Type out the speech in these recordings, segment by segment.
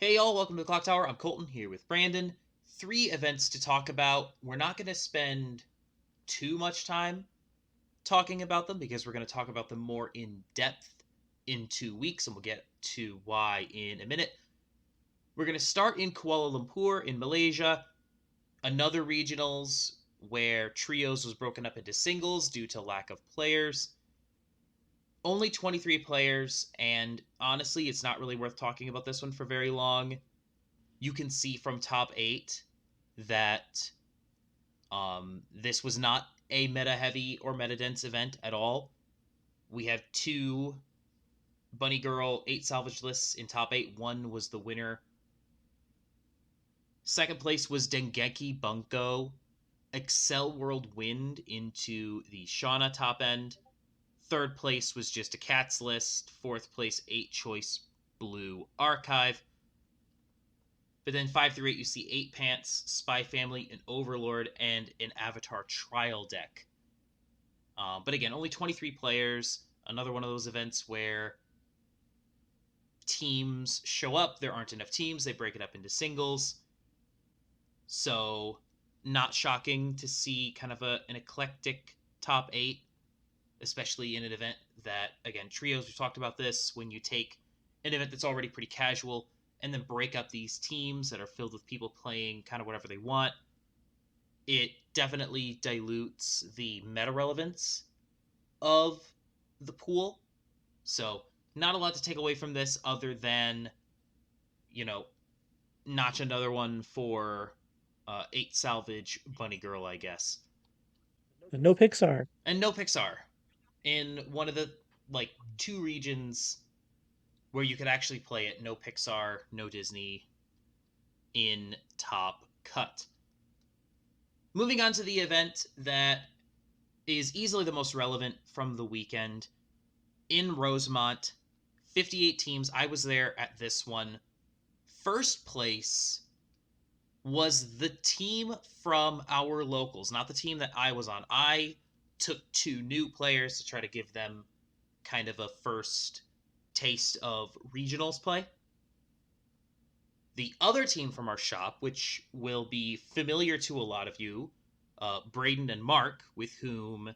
Hey y'all, welcome to the Clock Tower. I'm Colton here with Brandon. 3 events to talk about. We're not going to spend too much time talking about them because we're going to talk about them more in depth in 2 weeks, and we'll get to why in a minute. We're going to start in Kuala Lumpur in Malaysia, another regionals where trios was broken up into singles due to lack of players. Only 23 players, and honestly, it's not really worth talking about this one for very long. You can see from top 8 that this was not a meta heavy or meta dense event at all. We have 2 Bunny Girl 8 salvage lists in top 8. One was the winner. Second place was Dengeki Bunko Excel World Wind into the Shauna top end. Third place was just a Cats list. Fourth place, 8 Choice Blue Archive. But then 5 through 8, you see 8 Pants, Spy Family, an Overlord, and an Avatar trial deck. But again, only 23 players. Another one of those events where teams show up. There aren't enough teams. They break it up into singles. So, not shocking to see kind of an eclectic top 8, especially in an event that, again, trios, we've talked about this, when you take an event that's already pretty casual and then break up these teams that are filled with people playing kind of whatever they want, it definitely dilutes the meta relevance of the pool. So, not a lot to take away from this other than, notch another one for 8 salvage Bunny Girl, I guess. No Pixar. And no Pixar in one of the, 2 regions where you could actually play it. No Pixar, no Disney in top cut. Moving on to the event that is easily the most relevant from the weekend in Rosemont. 58 teams. I was there at this one. First place was the team from our locals, not the team that I was on. I took 2 new players to try to give them kind of a first taste of regionals play. The other team from our shop, which will be familiar to a lot of you, Braden and Mark, with whom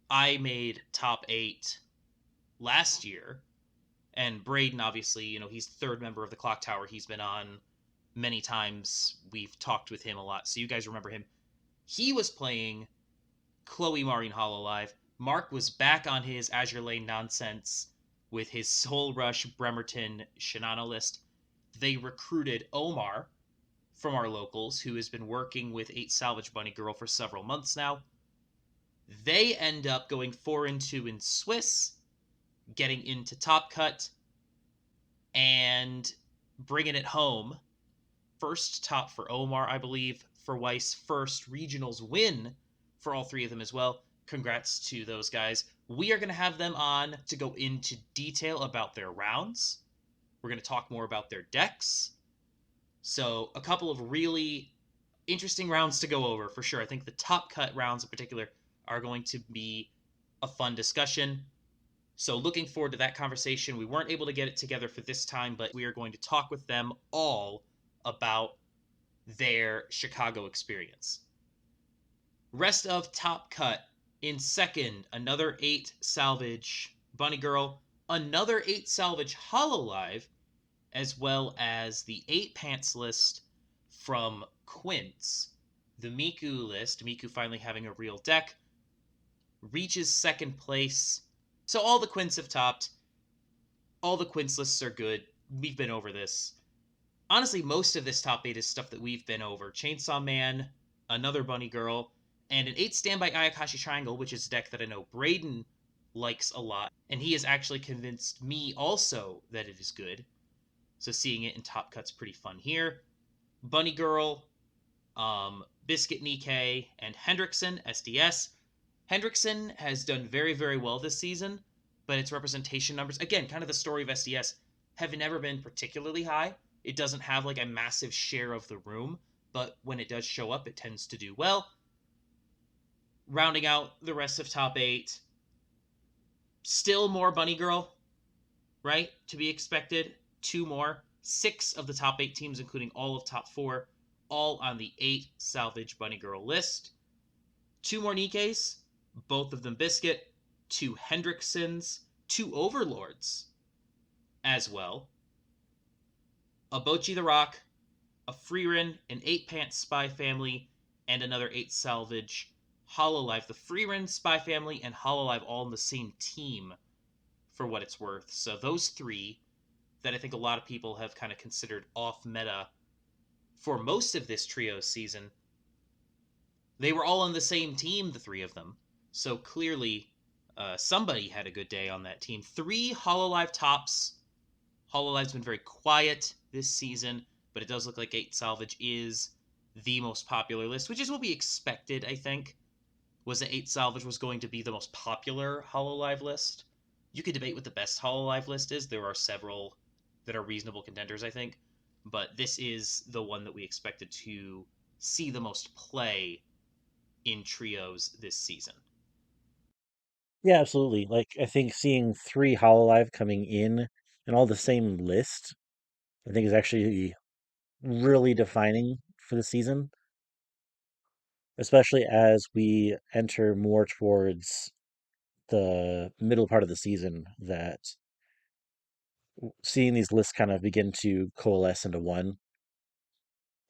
I made top 8 last year. And Braden, obviously, he's third member of the Clock Tower. He's been on many times. We've talked with him a lot, so you guys remember him. He was playing Chloe Maureen Hololive. Mark was back on his Azure Lane nonsense with his Soul Rush Bremerton Shinano list. They recruited Omar from our locals, who has been working with 8 Salvage Bunny Girl for several months now. They end up going 4-2 in Swiss, getting into Top Cut, and bringing it home. First top for Omar, I believe. For Weiss, first regionals win for all 3 of them as well. Congrats to those guys. We are going to have them on to go into detail about their rounds. We're going to talk more about their decks. So, a couple of really interesting rounds to go over for sure. I think the top cut rounds in particular are going to be a fun discussion. So, looking forward to that conversation. We weren't able to get it together for this time, but we are going to talk with them all about their Chicago experience. Rest of top cut. In second, another 8 salvage Bunny Girl, another 8 salvage Hololive, as well as the 8 pants list from Quince. The Miku list, Miku finally having a real deck, reaches second place. So all the Quince have topped. All the Quince lists are good. We've been over this. Honestly, most of this top 8 is stuff that we've been over. Chainsaw Man, another Bunny Girl, and an 8 Standby Ayakashi Triangle, which is a deck that I know Braden likes a lot, and he has actually convinced me also that it is good. So seeing it in top cut's pretty fun here. Bunny Girl, Biscuit Nikkei, and Hendrickson, SDS. Hendrickson has done very, very well this season, but its representation numbers, again, kind of the story of SDS, have never been particularly high. It doesn't have like a massive share of the room, but when it does show up, it tends to do well. Rounding out the rest of top 8, still more Bunny Girl, right? To be expected. 2 more. 6 of the top 8 teams, including all of top 4, all on the 8 salvage bunny girl list. 2 more Nikes, both of them biscuit, 2 Hendricksons, 2 Overlords as well, a Bochi the Rock, a Freerin, an 8 Pants Spy Family, and another 8 salvage Hololive. The Freerin, Spy Family, and Hololive all in the same team for what it's worth. So those 3 that I think a lot of people have kind of considered off meta for most of this trio season, they were all on the same team, the 3 of them. So clearly, somebody had a good day on that team. 3 Hololive tops. Hololive's been very quiet this season, but it does look like 8 salvage is the most popular list, which is what we expected, I think, was that 8 salvage was going to be the most popular Hololive list. You could debate what the best Hololive list is. There are several that are reasonable contenders, I think, but this is the one that we expected to see the most play in trios this season. Yeah, absolutely. Like I think seeing 3 Hololive coming in and all the same list, I think is actually really defining for the season, especially as we enter more towards the middle part of the season that seeing these lists kind of begin to coalesce into one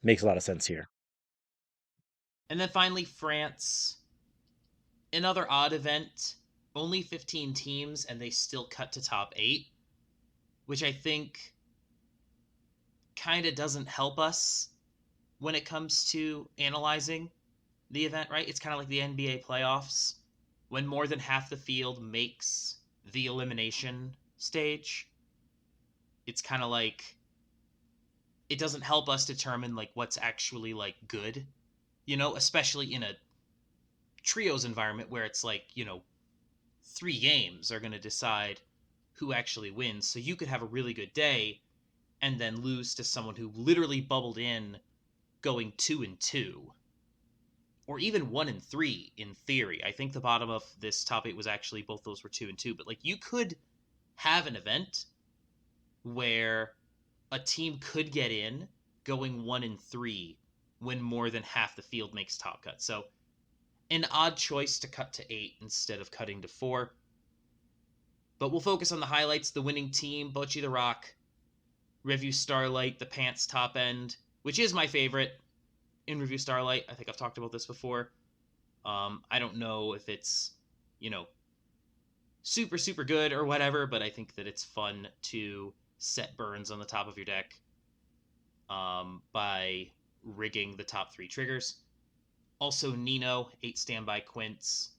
makes a lot of sense here. And then finally, France. Another odd event. Only 15 teams, and they still cut to top 8, which I think kind of doesn't help us when it comes to analyzing the event, right? It's kind of like the NBA playoffs. When more than half the field makes the elimination stage, it's kind of like it doesn't help us determine like what's actually like good, especially in a trios environment where it's like, 3 games are going to decide who actually wins. So you could have a really good day and then lose to someone who literally bubbled in going 2-2, or even 1-3 in theory. I think the bottom of this top 8 was actually both those were 2-2, but like you could have an event where a team could get in going 1-3 when more than half the field makes top cut. So an odd choice to cut to 8 instead of cutting to 4. But we'll focus on the highlights. The winning team, Bochy the Rock, Review Starlight, the Pants top end, which is my favorite in Review Starlight. I think I've talked about this before. I don't know if it's, you know, super, super good or whatever, but I think that it's fun to set burns on the top of your deck by rigging the top 3 triggers. Also, Nino, 8 standby Quints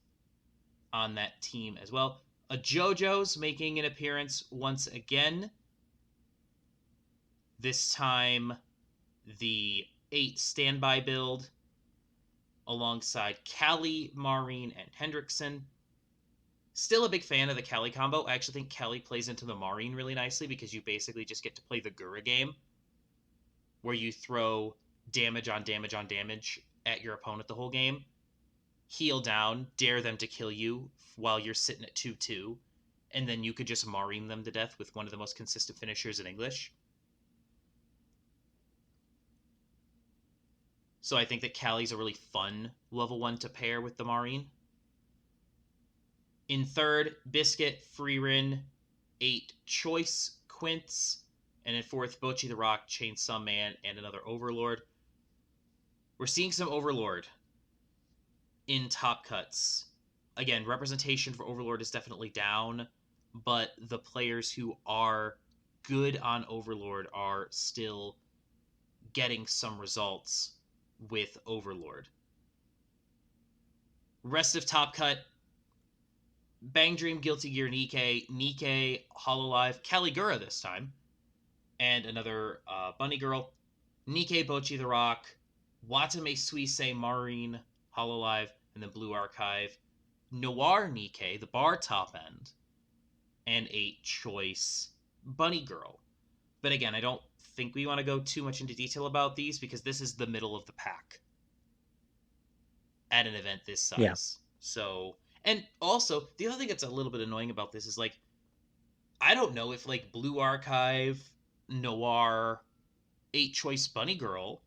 on that team as well. A JoJo's making an appearance once again. This time, the 8 standby build alongside Callie, Maureen, and Hendrickson. Still a big fan of the Callie combo. I actually think Callie plays into the Maureen really nicely because you basically just get to play the Gura game where you throw damage on damage on damage at your opponent the whole game, heal down, dare them to kill you while you're sitting at 2-2, and then you could just Maureen them to death with one of the most consistent finishers in English. So I think that Callie's a really fun level 1 to pair with the Maureen. In third, Biscuit, Freerin, 8 Choice Quints, and in fourth, Bochy the Rock, Chainsaw Man, and another Overlord. We're seeing some Overlord in top cuts. Again, representation for Overlord is definitely down, but the players who are good on Overlord are still getting some results with Overlord. Rest of top cut, Bang Dream, Guilty Gear, Nikke, Hololive, Caligura this time, and another Bunny Girl, Nikke, Bochy the Rock, Watame Suise, Maureen, Hololive, and then Blue Archive, Noir Nikke, the bar top end, and 8 choice Bunny Girl. But again, I don't think we want to go too much into detail about these because this is the middle of the pack at an event this Yeah. size. So, and also, the other thing that's a little bit annoying about this is like, I don't know if like Blue Archive Noir 8 choice Bunny Girl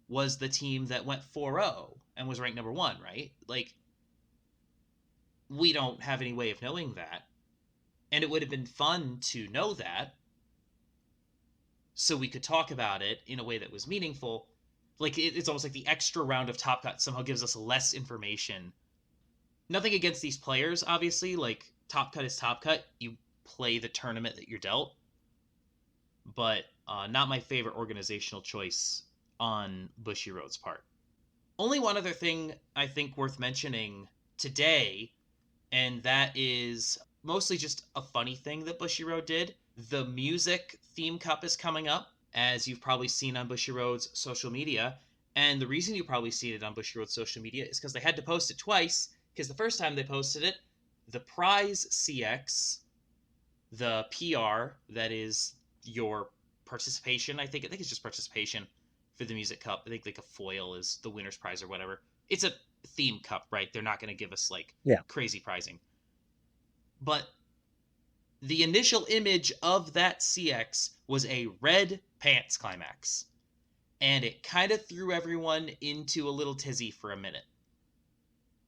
was the team that went 4-0 and was ranked number 1, right? Like, we don't have any way of knowing that. And it would have been fun to know that so we could talk about it in a way that was meaningful. Like, it's almost like the extra round of Top Cut somehow gives us less information. Nothing against these players, obviously. Like, Top Cut is Top Cut. You play the tournament that you're dealt. But not my favorite organizational choice on Bushiroad's part. Only one other thing I think worth mentioning today, and that is mostly just a funny thing that Bushiroad did. The music theme cup is coming up, as you've probably seen on Bushiroad's social media. And the reason you probably seen it on Bushiroad's social media is because they had to post it twice, because the first time they posted it, the prize CX, the PR, that is your participation, I think it's just participation for the music cup. I think like a foil is the winner's prize or whatever. It's a theme cup, right? They're not going to give us like Yeah. crazy prizing. But the initial image of that CX was a red pants Climax. And it kind of threw everyone into a little tizzy for a minute.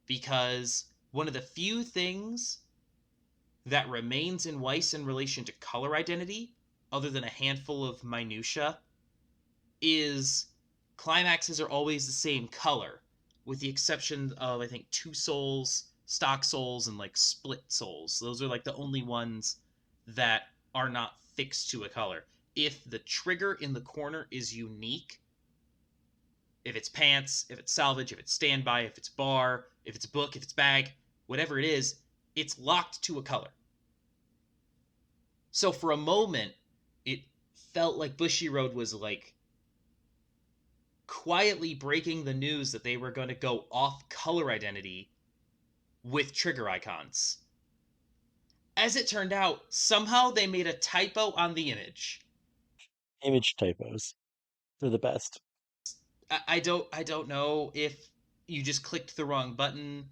Because one of the few things that remains in Weiss in relation to color identity, other than a handful of minutia, is climaxes are always the same color, with the exception of I think two souls, stock souls, and like split souls. Those are like the only ones that are not fixed to a color. If the trigger in the corner is unique, if it's pants, if it's salvage, if it's standby, if it's bar, if it's book, if it's bag, whatever it is, it's locked to a color. So for a moment, it felt like Bushiroad was like quietly breaking the news that they were going to go off color identity with trigger icons. As it turned out, somehow they made a typo on the image. Image typos. They're the best. I don't know if you just clicked the wrong button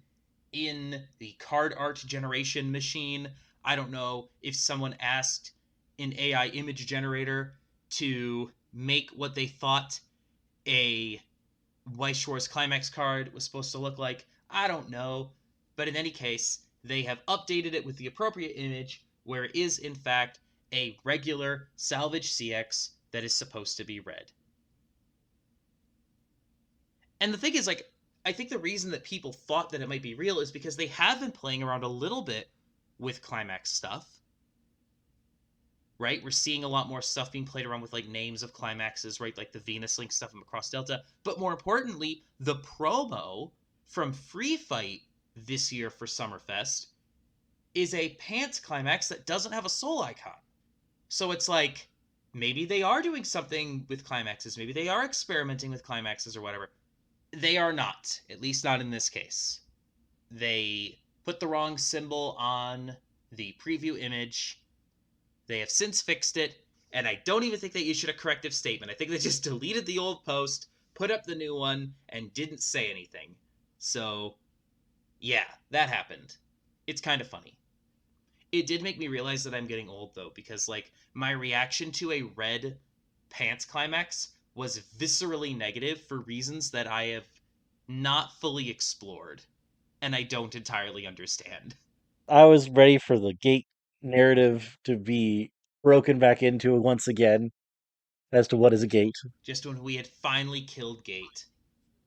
in the card art generation machine. I don't know if someone asked an AI image generator to make what they thought a Weiss Schwarz Climax card was supposed to look like. I don't know. But in any case, they have updated it with the appropriate image where it is, in fact, a regular salvage CX that is supposed to be red. And the thing is, like, I think the reason that people thought that it might be real is because they have been playing around a little bit with Climax stuff, right? We're seeing a lot more stuff being played around with like names of climaxes, right? Like the Venus Link stuff from Across Delta. But more importantly, the promo from Free Fight this year for Summerfest is a pants climax that doesn't have a soul icon. So it's like maybe they are doing something with climaxes, maybe they are experimenting with climaxes or whatever. They are not, at least not in this case. They put the wrong symbol on the preview image. They have since fixed it, and I don't even think they issued a corrective statement. I think they just deleted the old post, put up the new one, and didn't say anything. So, yeah, that happened. It's kind of funny. It did make me realize that I'm getting old, though, because, like, my reaction to a red pants climax was viscerally negative for reasons that I have not fully explored, and I don't entirely understand. I was ready for the gate narrative to be broken back into once again as to what is a gate. Just when we had finally killed Gate.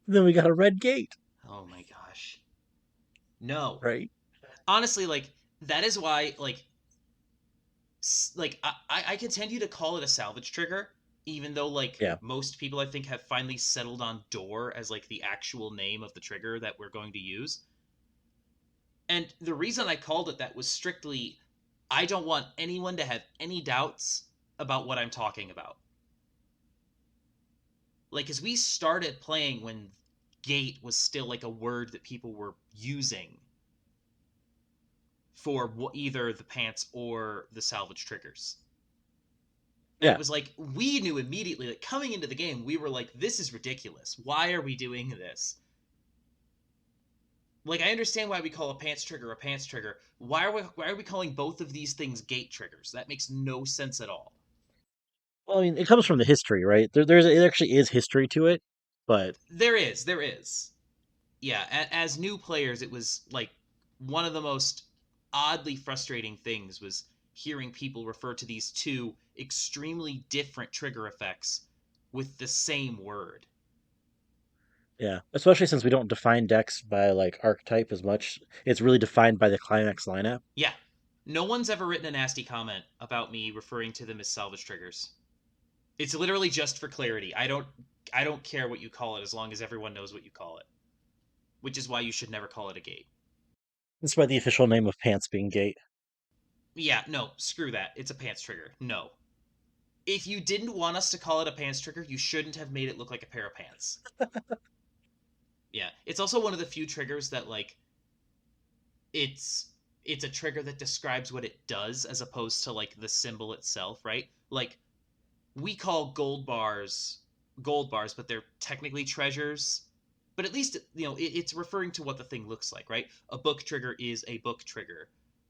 Then we got a red gate, Oh my gosh. No. right? Honestly, like, that is why, like I continue to call it a salvage trigger, even though, like, Yeah. most people I think have finally settled on door as, like, the actual name of the trigger that we're going to use. And the reason I called it that was strictly I don't want anyone to have any doubts about what I'm talking about. Like, as we started playing when gate was still like a word that people were using for either the pants or the salvage triggers. And it Yeah. was like, we knew immediately, like, coming into the game, we were like, this is ridiculous. Why are we doing this? Like, I understand why we call a pants trigger a pants trigger. Why are we calling both of these things gate triggers? That makes no sense at all. Well, I mean, it comes from the history, right? It actually is history to it, but There is. Yeah, as new players, it was like one of the most oddly frustrating things was hearing people refer to these two extremely different trigger effects with the same word. yeah, especially since we don't define decks by like archetype as much. It's really defined by the Climax lineup. Yeah. No one's ever written a nasty comment about me referring to them as salvage triggers. It's literally just for clarity. I don't care what you call it as long as everyone knows what you call it, which is why you should never call it a gate. That's by the official name of Pants being Gate. Yeah, no, screw that. It's a pants trigger. No. If you didn't want us to call it a pants trigger, you shouldn't have made it look like a pair of pants. Yeah. It's also one of the few triggers that like it's it's a trigger that describes what it does as opposed to like the symbol itself, right? Like we call gold bars, but they're technically treasures. But at least it's referring to what the thing looks like, right? A book trigger is a book trigger.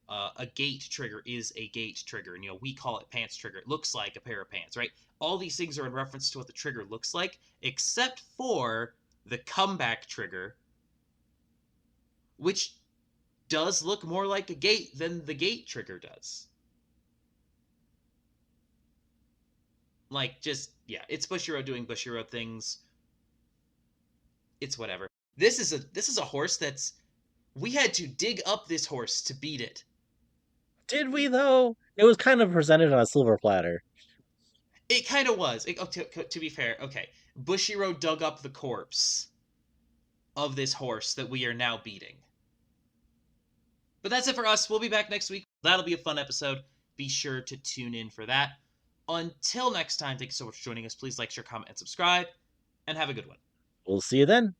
A gate trigger is a gate trigger, and we call it pants trigger. It looks like a pair of pants, right? All these things are in reference to what the trigger looks like, except for the comeback trigger, which does look more like a gate than the gate trigger does. Like, just yeah, it's Bushiroad doing Bushiroad things. It's whatever. This is a horse that's we had to dig up this horse to beat it. Did we though? It was kind of presented on a silver platter. It kind of was. To be fair, okay, Bushiroad dug up the corpse of this horse that we are now beating. But that's it for us. We'll be back next week. That'll be a fun episode. Be sure to tune in for that. Until next time, thank you so much for joining us. Please like, share, comment, and subscribe, and have a good one. We'll see you then.